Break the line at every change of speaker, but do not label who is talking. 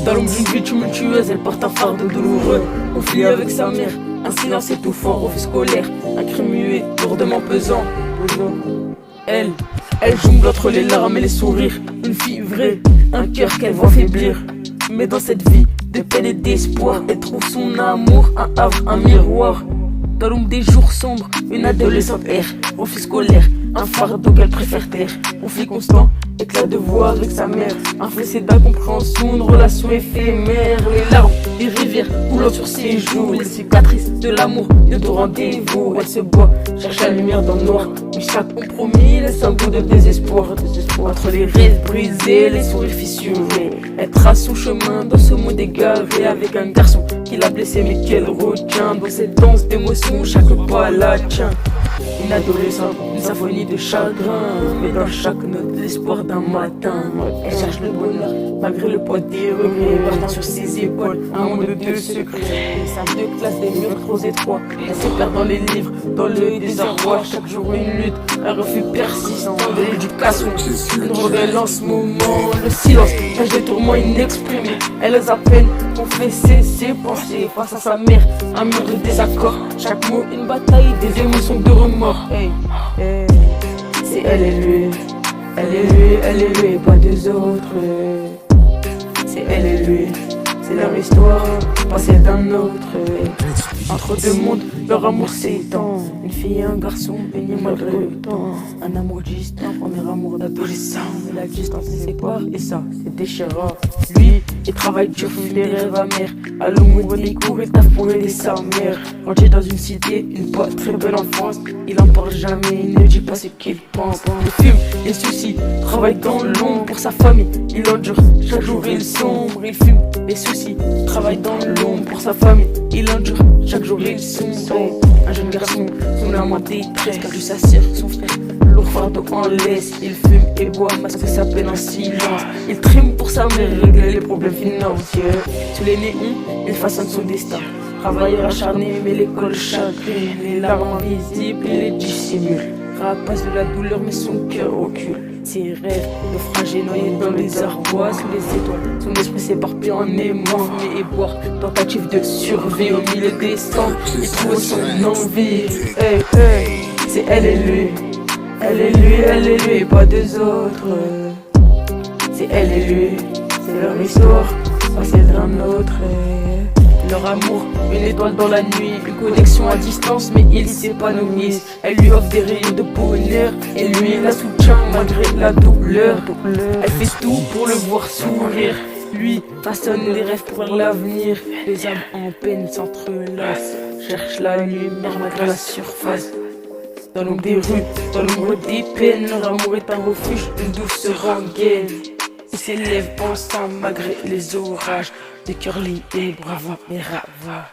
Dans l'ombre d'une vie tumultueuse, elle porte un fardeau douloureux. Conflit avec sa mère, un silence étouffant, refus scolaire, un cri muet, lourdement pesant. Elle jongle entre les larmes et les sourires. Une fille vraie, un cœur qu'elle voit faiblir. Mais dans cette vie de peine et d'espoir, elle trouve son amour, un havre, un miroir. Dans l'ombre des jours sombres, une adolescente erre, refus scolaire, un fardeau qu'elle préfère taire. Conflit constant, éclat de voix avec sa mère, un fossé d'incompréhension, une relation éphémère. Les larmes, les rivières coulant sur ses joues, les cicatrices de l'amour, de tout rendez-vous. Elle se boit, cherche la lumière dans le noir, mais chaque compromis laisse un goût de désespoir. Entre les rêves brisés, les sourires fissurés, elle trace son chemin dans ce monde égaré, avec un garçon qui l'a blessé mais qu'elle retient. Dans cette danse d'émotions, chaque pas la tient. Une adolescente, une symphonie de chagrin, mais dans chaque note l'espoir d'un matin. Elle cherche le bonheur malgré le poids des regrets, portant sur ses épaules un monde de secrets. Salle de classe, des murs trop étroits, elle se perd dans les livres, dans le désarroi. Chaque jour une lutte, un refus persistant de l'éducation, une rebelle en ce moment. Le silence cache des tourments inexprimés. Elle ose à peine confesser ses pensées face à sa mère, un mur de désaccord. Chaque mot une bataille, des émotions de remords. C'est elle et lui, elle et lui, elle et lui, pas deux autres. C'est elle et lui, c'est leur histoire, pas celle d'un autre. Entre deux mondes, leur amour s'étend. Une fille et un garçon, unis malgré le temps. Un amour distant, premier amour d'adolescent. Mais la distance les sépare et ça, c'est déchirant. Lui, il travaille dur, fuit des rêves amers. À l'amour des cours, il taffe pour aider sa mère. Grandi dans une cité, une pas très belle enfance. Il en parle jamais, il ne dit pas ce qu'il pense. Il fume, il soucie, travaille dans l'ombre pour sa famille. Il endure, chaque jour il sombre. Il fume, les soucis, travaille dans l'ombre pour sa famille. Il endure, chaque jour il sombre. Un jeune garçon, son âme en détresse, perdu sa sœur, son frère, lourd fardeau en laisse. Il fume et boit, masque sa peine en silence. Il trime pour sa mère, régler les problèmes financiers. Sous les néons, il façonne son destin. Travailleur acharné, mais l'école chagrine. Les larmes invisibles, il les dissimule. Rapace de la douleur, mais son cœur recule. Ses rêves, naufragés, noyés dans les arbois, sous les étoiles. Son esprit s'éparpille en aimant, fumer et boire. Tentative de survie au milieu des sangs. Il trouve son envie. C'est elle et lui. Elle et lui, elle et lui, pas deux autres. C'est elle et lui, c'est leur histoire, pas celle d'un autre. Leur amour, une étoile dans la nuit, une connexion à distance, mais ils s'épanouissent. Elle lui offre des rayons de bonheur, et lui la soutient malgré la douleur. Elle fait tout pour le voir sourire. Lui façonne des rêves pour l'avenir. Les âmes en peine s'entrelacent, cherchent la lumière malgré la surface. Dans l'ombre des rues, dans l'ombre des peines, leur amour est un refuge, une douce rengaine. Ils s'élèvent ensemble malgré les orages, des cœurs liés, bravo et rava.